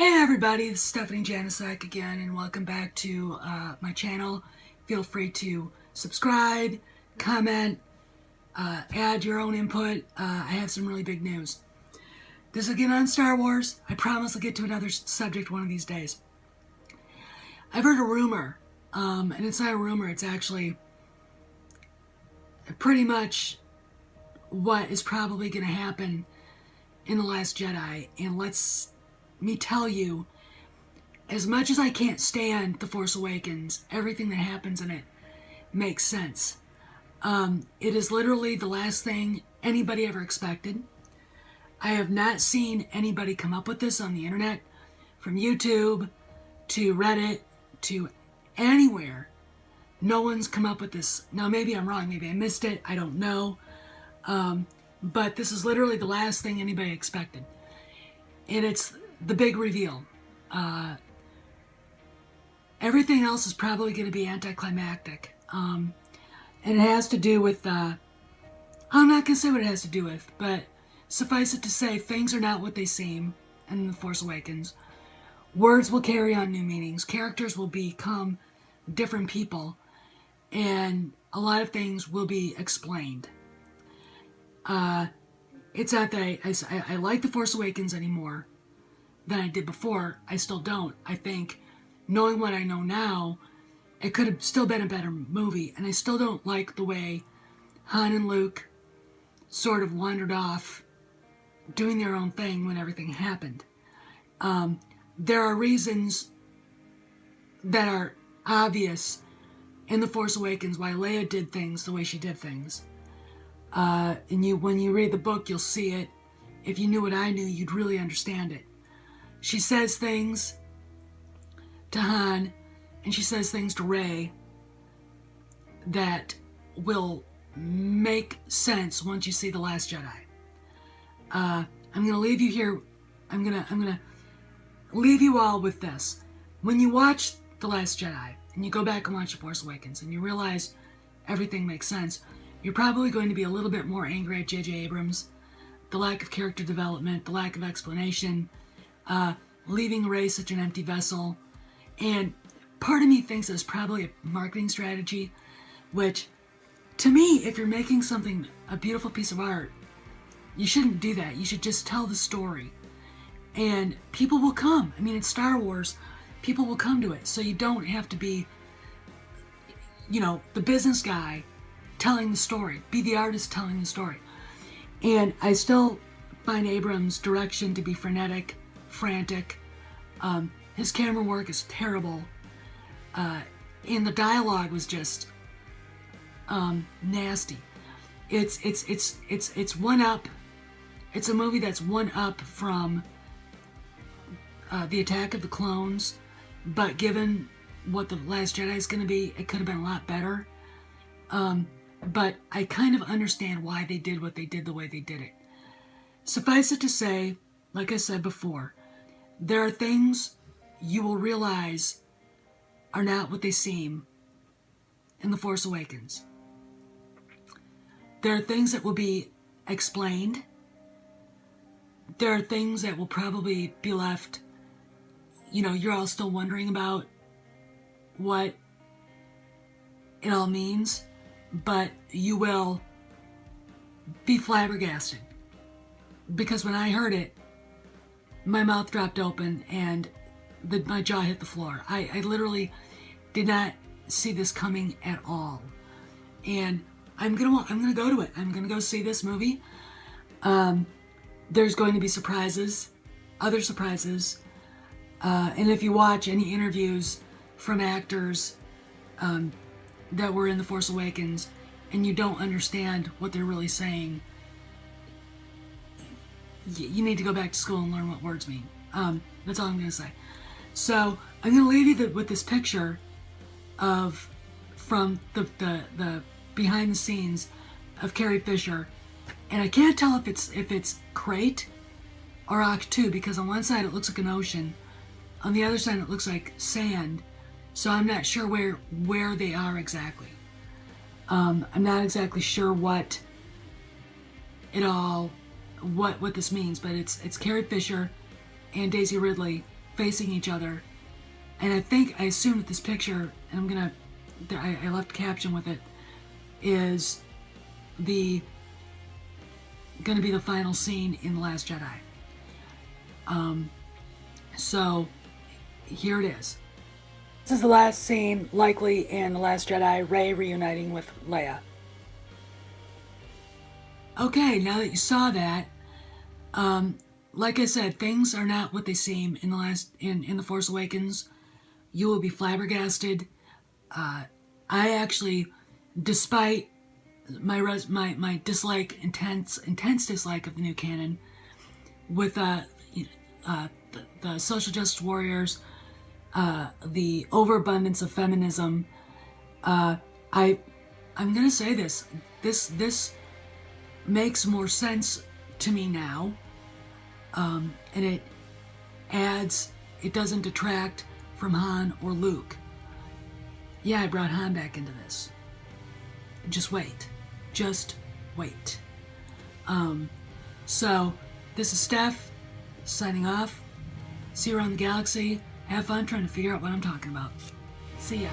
Hey everybody, this is Stephanie Janicek again, and welcome back to my channel. Feel free to subscribe, comment, add your own input. I have some really big news. This is again on Star Wars. I promise I'll get to another subject one of these days. I've heard a rumor, and it's not a rumor, it's actually pretty much what is probably going to happen in The Last Jedi, and me tell you, as much as I can't stand The Force Awakens, everything that happens in it makes sense. It is literally the last thing anybody ever expected. I have not seen anybody come up with this on the internet, from YouTube to Reddit to anywhere. No one's come up with this. Now maybe I'm wrong, maybe I missed it, I don't know. But this is literally the last thing anybody expected. And it's the big reveal. Everything else is probably going to be anticlimactic. And it has to do with, I'm not going to say what it has to do with, but suffice it to say, things are not what they seem in The Force Awakens. Words will carry on new meanings. Characters will become different people. And a lot of things will be explained. It's not that I like The Force Awakens anymore than I did before. I still don't. I think, knowing what I know now, it could have still been a better movie. And I still don't like the way Han and Luke sort of wandered off doing their own thing when everything happened. There are reasons that are obvious in The Force Awakens why Leia did things the way she did things. And when you read the book, you'll see it. If you knew what I knew, you'd really understand it. She says things to Han, and she says things to Rey that will make sense once you see The Last Jedi. I'm gonna leave you here. I'm gonna leave you all with this. When you watch The Last Jedi and you go back and watch The Force Awakens and you realize everything makes sense, you're probably going to be a little bit more angry at J.J. Abrams, the lack of character development, the lack of explanation, leaving Rey such an empty vessel. And part of me thinks it's probably a marketing strategy, which, to me, if you're making something, a beautiful piece of art, you shouldn't do that. You should just tell the story. And people will come. I mean, it's Star Wars. People will come to it. So you don't have to be, the business guy telling the story. Be the artist telling the story. And I still find Abrams' direction to be frenetic, frantic. His camera work is terrible. And the dialogue was just nasty. It's one up. It's a movie that's one up from the Attack of the Clones, but given what The Last Jedi is going to be, it could have been a lot better. But I kind of understand why they did what they did the way they did it. Suffice it to say, like I said before, there are things you will realize are not what they seem in The Force Awakens. There are things that will be explained. There are things that will probably be left, you're all still wondering about what it all means. But you will be flabbergasted. Because when I heard it, my mouth dropped open and my jaw hit the floor. I literally did not see this coming at all. And I'm gonna go to it. I'm gonna go see this movie. There's going to be surprises, other surprises. And if you watch any interviews from actors that were in The Force Awakens and you don't understand what they're really saying, you need to go back to school and learn what words mean. That's all I'm going to say. So I'm going to leave you with this picture from the behind the scenes of Carrie Fisher, and I can't tell if it's Crate or Ahch-To, because on one side it looks like an ocean, on the other side it looks like sand. So I'm not sure where they are exactly. I'm not exactly sure what this means, but it's Carrie Fisher and Daisy Ridley facing each other. And I assume that this picture, and I left a caption with it, is gonna be the final scene in The Last Jedi. So here it is. This is the last scene, likely in The Last Jedi, Rey reuniting with Leia. Okay, now that you saw that, like I said, things are not what they seem in The Force Awakens. You will be flabbergasted. I actually, despite my dislike, intense dislike of the new canon, with the social justice warriors, the overabundance of feminism, I'm gonna say this makes more sense to me now, and it doesn't detract from Han or Luke. Yeah, I brought Han back into this. Just wait. So, this is Steph, signing off. See you around the galaxy. Have fun trying to figure out what I'm talking about. See ya.